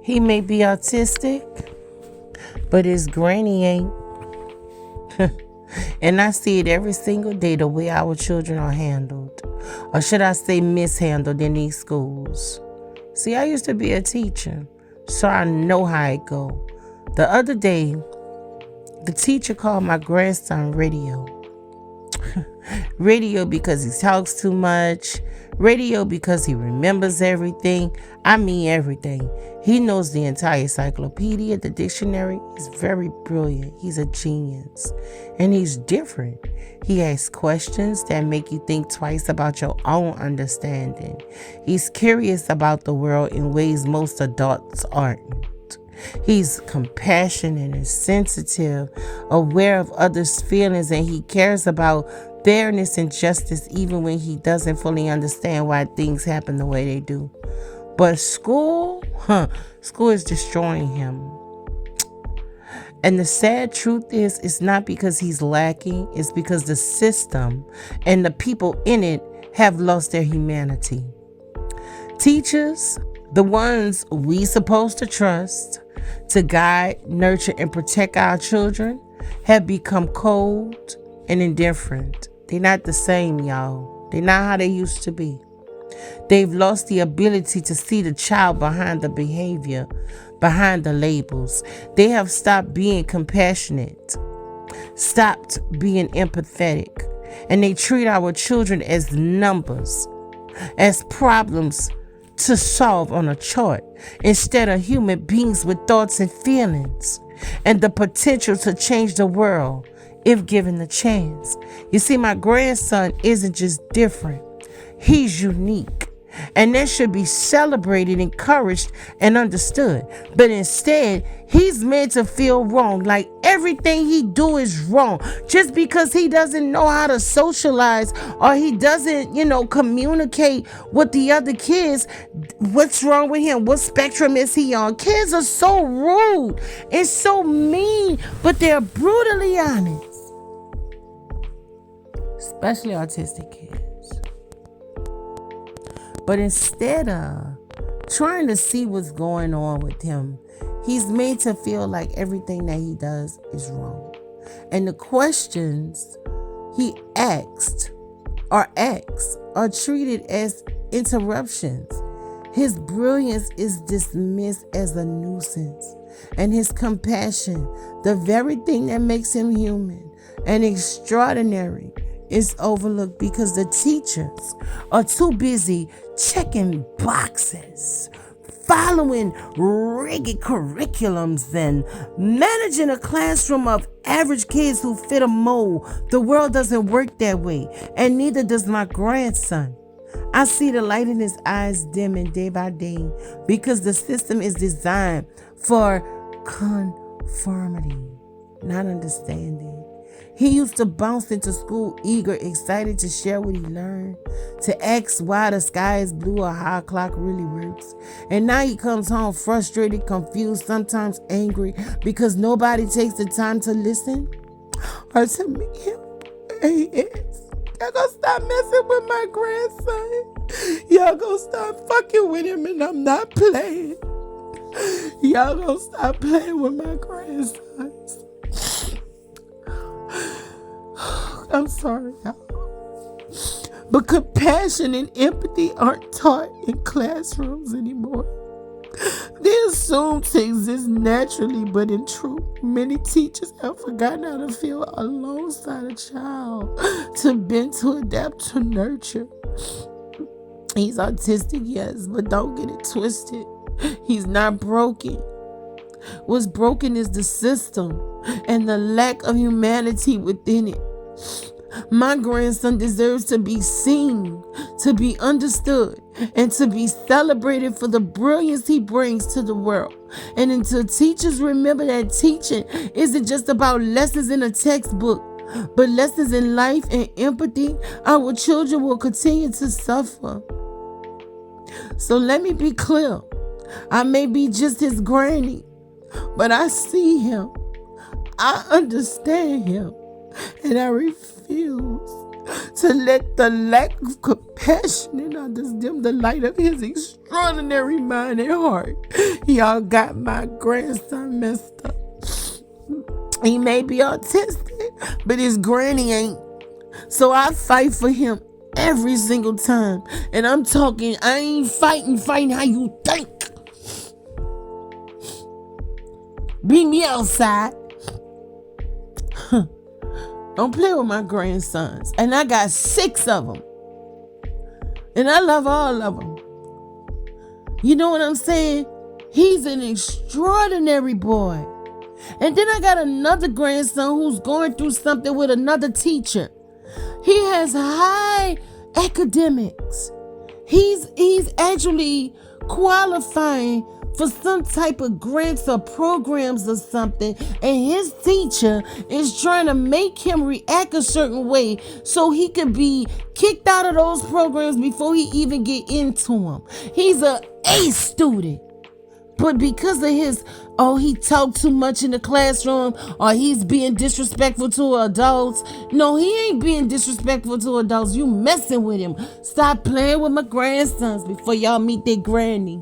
He may be autistic, but his granny ain't. And I see it every single day, the way our children are handled. Or should I say mishandled in these schools. See, I used to be a teacher, so I know how it go. The other day, the teacher called my grandson radio. Radio because he talks too much. Radio because he remembers everything. I mean everything. He knows the entire encyclopedia, the dictionary. He's very brilliant. He's a genius. And he's different. He asks questions that make you think twice about your own understanding. He's curious about the world in ways most adults aren't. He's compassionate and sensitive, aware of others' feelings, and he cares about fairness and justice even when he doesn't fully understand why things happen the way they do. But school is destroying him. And the sad truth is, it's not because he's lacking, it's because the system and the people in it have lost their humanity. Teachers, the ones we supposed to trust to guide, nurture, and protect our children, have become cold and indifferent. They're not the same, y'all. They're not how they used to be. They've lost the ability to see the child behind the behavior, behind the labels. They have stopped being compassionate, stopped being empathetic, and they treat our children as numbers, as problems to solve on a chart, instead of human beings with thoughts and feelings and the potential to change the world if given the chance. You see, my grandson isn't just different, he's unique. And that should be celebrated, encouraged, and understood. But instead, he's made to feel wrong, like everything he do is wrong. Just because he doesn't know how to socialize or he doesn't, communicate with the other kids, what's wrong with him? What spectrum is he on? Kids are so rude and so mean, but they're brutally honest. Especially autistic kids. But instead of trying to see what's going on with him, he's made to feel like everything that he does is wrong. And the questions he asked are treated as interruptions. His brilliance is dismissed as a nuisance. And his compassion, the very thing that makes him human and extraordinary, is overlooked because the teachers are too busy checking boxes, following rigid curriculums, and managing a classroom of average kids who fit a mold. The world doesn't work that way, and neither does my grandson. I see the light in his eyes dimming day by day because the system is designed for conformity, not understanding. He used to bounce into school eager, excited to share what he learned, to ask why the sky is blue or how a clock really works. And now he comes home frustrated, confused, sometimes angry because nobody takes the time to listen or to meet him. Y'all gonna stop messing with my grandson. Y'all gonna stop fucking with him, and I'm not playing. Y'all gonna stop playing with my grandson. I'm sorry, y'all. But compassion and empathy aren't taught in classrooms anymore. They assume to exist naturally, but in truth, many teachers have forgotten how to feel alongside a child, to bend, to adapt, to nurture. He's autistic, yes, but don't get it twisted. He's not broken. What's broken is the system and the lack of humanity within it. My grandson deserves to be seen, to be understood, and to be celebrated for the brilliance he brings to the world. And until teachers remember that teaching isn't just about lessons in a textbook, but lessons in life and empathy, our children will continue to suffer. So let me be clear. I may be just his granny, but I see him. I understand him. And I refuse to let the lack of compassion in others dim the light of his extraordinary mind and heart. Y'all got my grandson messed up. He may be autistic, but his granny ain't. So I fight for him every single time. And I'm talking, I ain't fighting how you think. Beat me outside. Don't play with my grandsons. And I got 6 of them. And I love all of them. You know what I'm saying? He's an extraordinary boy. And then I got another grandson who's going through something with another teacher. He has high academics. He's actually qualifying for some type of grants or programs or something, and his teacher is trying to make him react a certain way so he could be kicked out of those programs before he even get into them. He's an A student, but because of his, he talked too much in the classroom, or he's being disrespectful to adults. No, he ain't being disrespectful to adults. You messing with him. Stop playing with my grandsons before y'all meet their granny.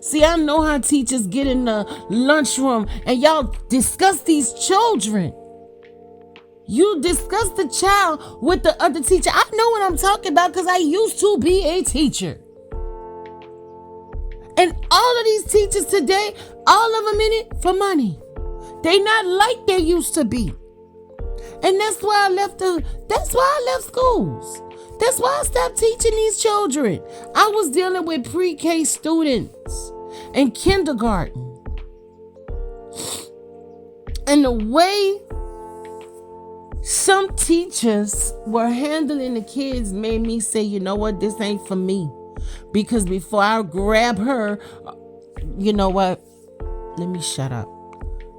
See, I know how teachers get in the lunchroom and y'all discuss these children. You discuss the child with the other teacher. I know what I'm talking about because I used to be a teacher. And all of these teachers today, all of them in it for money. They not like they used to be. And that's why I left schools. That's why I stopped teaching these children. I was dealing with pre-K students and kindergarten. And the way some teachers were handling the kids made me say, you know what, this ain't for me. Because before I grab her, you know what, let me shut up.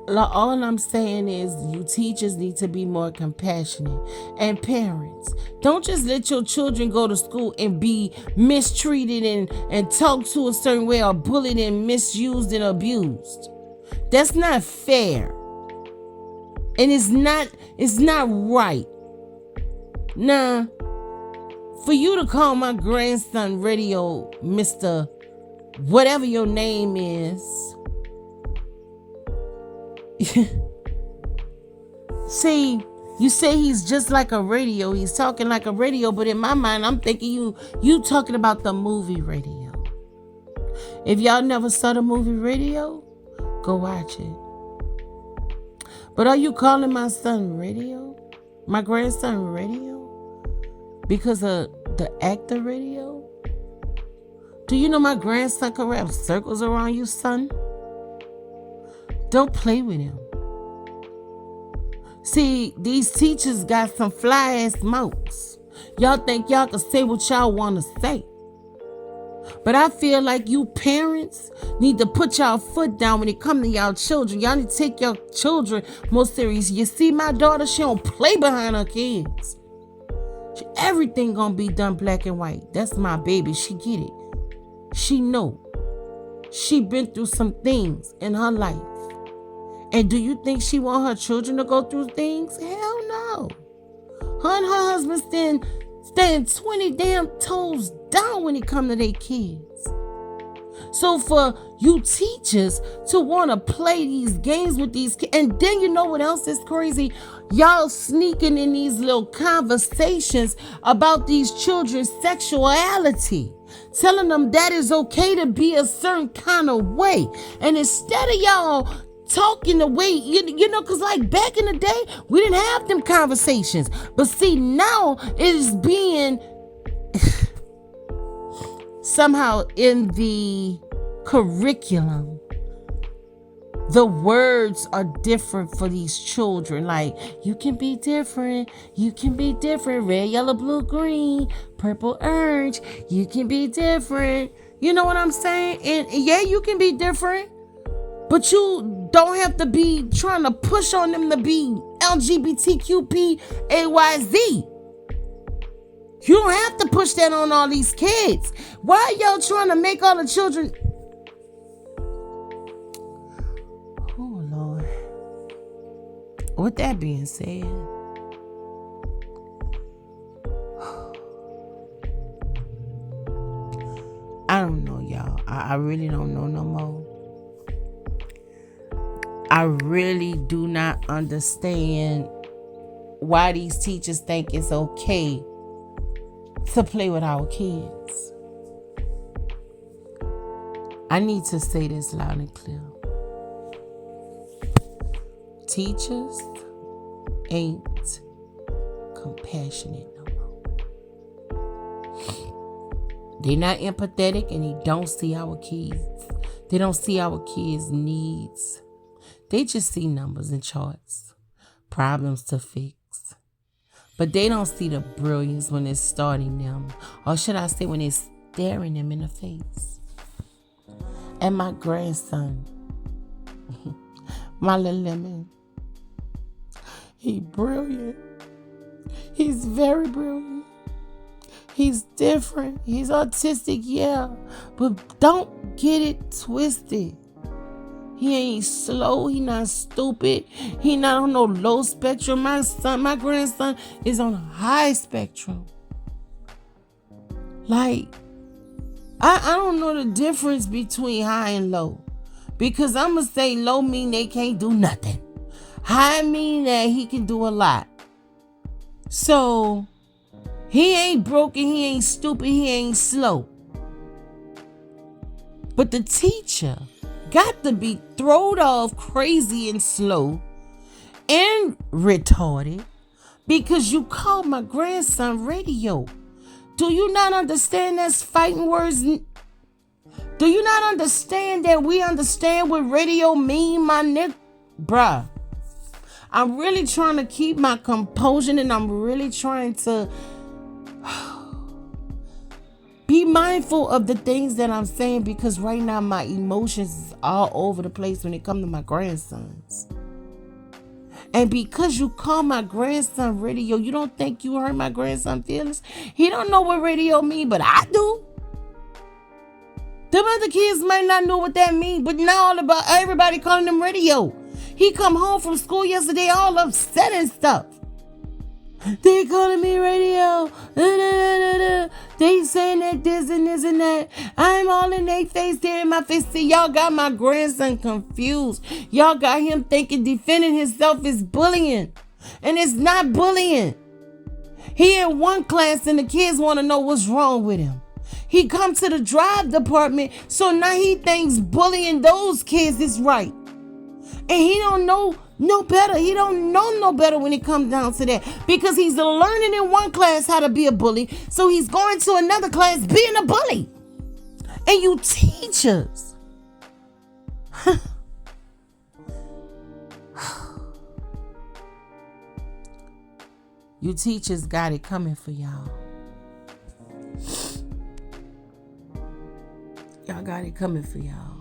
All I'm saying is you teachers need to be more compassionate. And parents, don't just let your children go to school and be mistreated and talked to a certain way, or bullied and misused and abused. That's not fair. And it's not right. Nah, for you to call my grandson Radio Mr. whatever your name is. See, you say he's just like a radio. He's talking like a radio, but in my mind, I'm thinking you talking about the movie Radio. If y'all never saw the movie Radio, go watch it. But are you calling my son Radio? My grandson Radio? Because of the actor Radio? Do you know my grandson can wrap circles around you, son? Don't play with him. See, these teachers got some fly ass mouths. Y'all think y'all can say what y'all want to say. But I feel like you parents need to put y'all foot down when it comes to y'all children. Y'all need to take your children more serious. You see, my daughter, she don't play behind her kids. Everything gonna be done black and white. That's my baby. She get it. She know. She been through some things in her life. And do you think she want her children to go through things? Hell no. Her and her husband stand 20 damn toes down when it come to their kids. So for you teachers to want to play these games with these kids, and then you know what else is crazy? Y'all sneaking in these little conversations about these children's sexuality, telling them that is okay to be a certain kind of way. And instead of y'all talking the way, you know, because like back in the day, we didn't have them conversations. But see, now it is being somehow in the curriculum. The words are different for these children. Like, you can be different. You can be different. Red, yellow, blue, green, purple, orange. You can be different. You know what I'm saying? And yeah, you can be different. But you don't have to be trying to push on them to be LGBTQPAYZ. You don't have to push that on all these kids. Why are y'all trying to make all the children... Oh, Lord. With that being said, I don't know, y'all. I really don't know no more. I really do not understand why these teachers think it's okay to play with our kids. I need to say this loud and clear. Teachers ain't compassionate no more. They're not empathetic, and they don't see our kids. They don't see our kids' needs. They just see numbers and charts, problems to fix. But they don't see the brilliance when it's starting them, or should I say when it's staring them in the face. And my grandson, my little lemon, he's brilliant. He's very brilliant. He's different. He's autistic, yeah. But don't get it twisted. He ain't slow. He not stupid. He not on no low spectrum. My grandson is on a high spectrum. Like, I don't know the difference between high and low. Because I'm going to say low mean they can't do nothing. High mean that he can do a lot. So, he ain't broken. He ain't stupid. He ain't slow. But the teacher got to be thrown off crazy and slow and retarded because you called my grandson radio. Do you not understand that's fighting words? Do you not understand that we understand what radio mean, my nigga? Bruh, I'm really trying to keep my composure, and I'm really trying to be mindful of the things that I'm saying, because right now my emotions is all over the place when it comes to my grandsons. And because you call my grandson radio, you don't think you hurt my grandson feelings? He don't know what radio mean, but I do. Them other kids might not know what that means, but now all about everybody calling them radio. He come home from school yesterday all upset and stuff. They calling me radio. They saying that this and this and that. I'm all in their face, they're in my face. See, y'all got my grandson confused. Y'all got him thinking defending himself is bullying. And it's not bullying. He in one class and the kids want to know what's wrong with him. He come to the drive department, so now he thinks bullying those kids is right. And he don't know no better. He don't know no better when it comes down to that. Because he's learning in one class how to be a bully. So he's going to another class being a bully. And you teachers. You teachers got it coming for y'all. Y'all got it coming for y'all.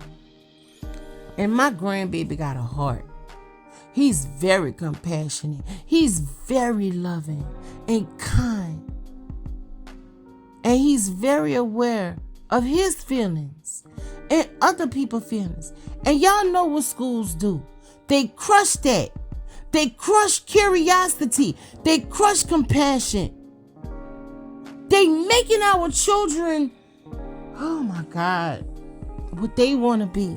And my grandbaby got a heart. He's very compassionate. He's very loving and kind. And he's very aware of his feelings and other people's feelings. And y'all know what schools do. They crush that. They crush curiosity. They crush compassion. They making our children, oh my God, what they want to be.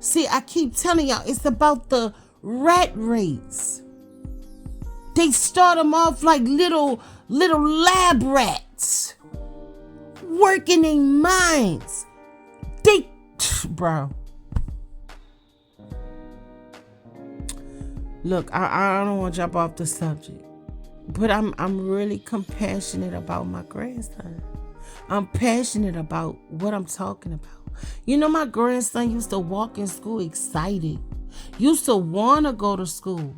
See, I keep telling y'all, it's about the rat race. They start them off like little lab rats, working in minds. Bro. Look, I don't want to jump off the subject, but I'm really compassionate about my grandson. I'm passionate about what I'm talking about. You know, my grandson used to walk in school excited. Used to want to go to school.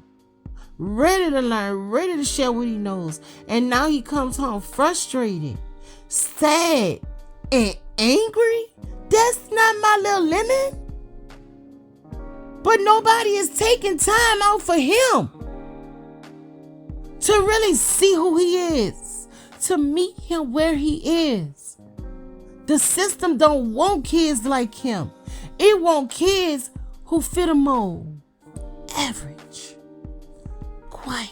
Ready to learn. Ready to share what he knows. And now he comes home frustrated, sad, and angry. That's not my little lemon. But nobody is taking time out for him to really see who he is. To meet him where he is. The system don't want kids like him. It want kids who fit a mold. Average. Quiet.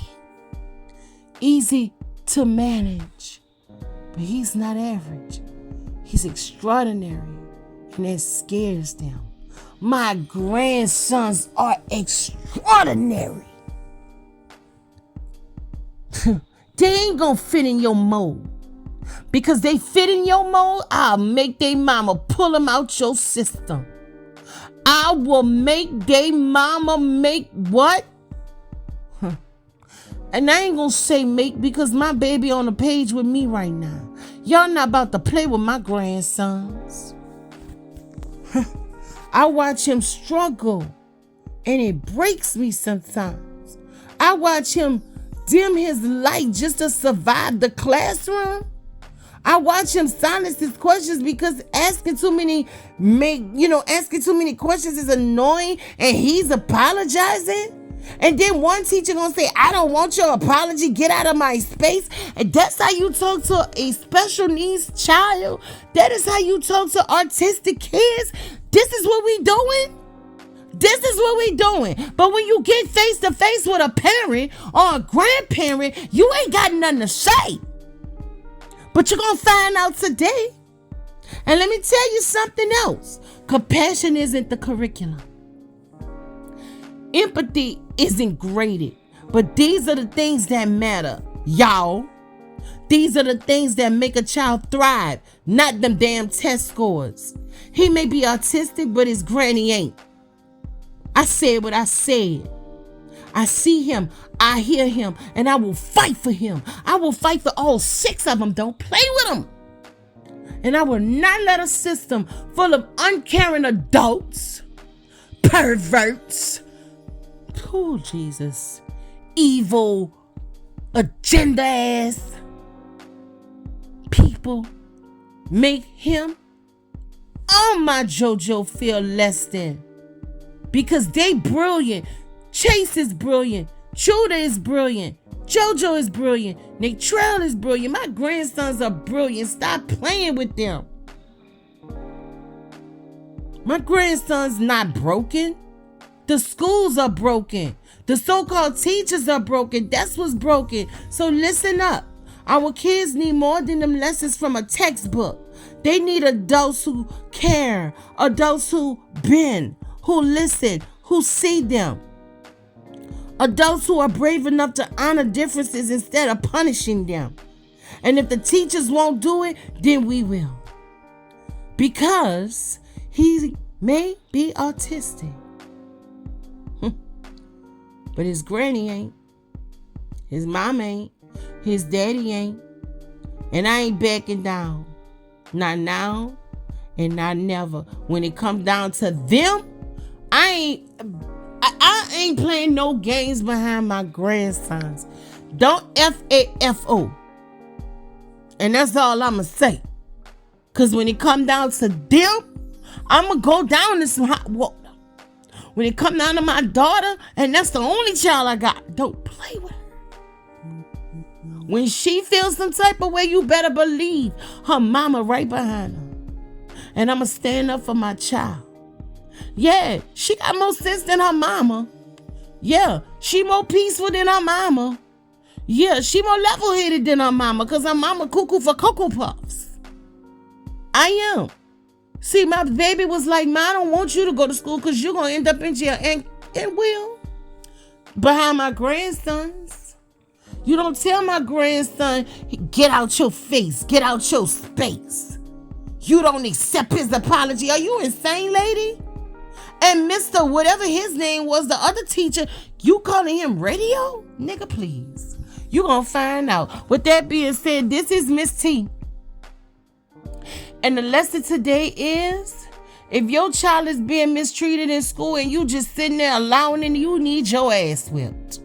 Easy to manage. But he's not average. He's extraordinary. And that scares them. My grandsons are extraordinary. They ain't gonna fit in your mold. Because they fit in your mold, I'll make they mama pull them out your system. I will make they mama make what? And I ain't gonna say make because my baby on the page with me right now. Y'all not about to play with my grandsons. I watch him struggle and it breaks me sometimes. I watch him dim his light just to survive the classroom. I watch him silence his questions because asking too many questions is annoying and he's apologizing. And then one teacher gonna say, I don't want your apology, get out of my space. And that's how you talk to a special needs child. That is how you talk to autistic kids. This is what we doing. This is what we doing. But when you get face to face with a parent or a grandparent, you ain't got nothing to say. But you're gonna find out today. And let me tell you something else. Compassion isn't the curriculum. Empathy isn't graded, but these are the things that matter, y'all. These are the things that make a child thrive, not them damn test scores. He may be autistic, but his granny ain't. I said what I said. I see him, I hear him, and I will fight for him. I will fight for all 6 of them. Don't play with them. And I will not let a system full of uncaring adults, perverts, oh, Jesus, evil, agenda ass people make him my JoJo feel less than. Because they brilliant. Chase is brilliant. Judah is brilliant. JoJo is brilliant. Natrell is brilliant. My grandsons are brilliant. Stop playing with them. My grandson's not broken. The schools are broken. The so-called teachers are broken. That's what's broken. So listen up. Our kids need more than them lessons from a textbook. They need adults who care, adults who bend, who listen, who see them. Adults who are brave enough to honor differences instead of punishing them. And if the teachers won't do it, then we will. Because he may be autistic. But his granny ain't. His mom ain't. His daddy ain't. And I ain't backing down. Not now and not never. When it comes down to them, I ain't playing no games behind my grandsons. Don't FAFO. And that's all I'ma say. Cause when it come down to them, I'ma go down in some hot water. When it come down to my daughter, and that's the only child I got, don't play with her. When she feels some type of way, you better believe her mama right behind her. And I'ma stand up for my child. Yeah, she got more sense than her mama. Yeah, she more peaceful than her mama. Yeah, she more level-headed than her mama, because her mama cuckoo for Cocoa Puffs. I am. See, my baby was like, Ma, I don't want you to go to school because you're going to end up in jail. And it will. Behind my grandsons. You don't tell my grandson, get out your face, get out your space. You don't accept his apology. Are you insane, lady? And Mr. whatever his name was, the other teacher, you calling him radio? Nigga, please. You gonna find out. With that being said, this is Miss T. And the lesson today is, if your child is being mistreated in school and you just sitting there allowing it, you need your ass whipped.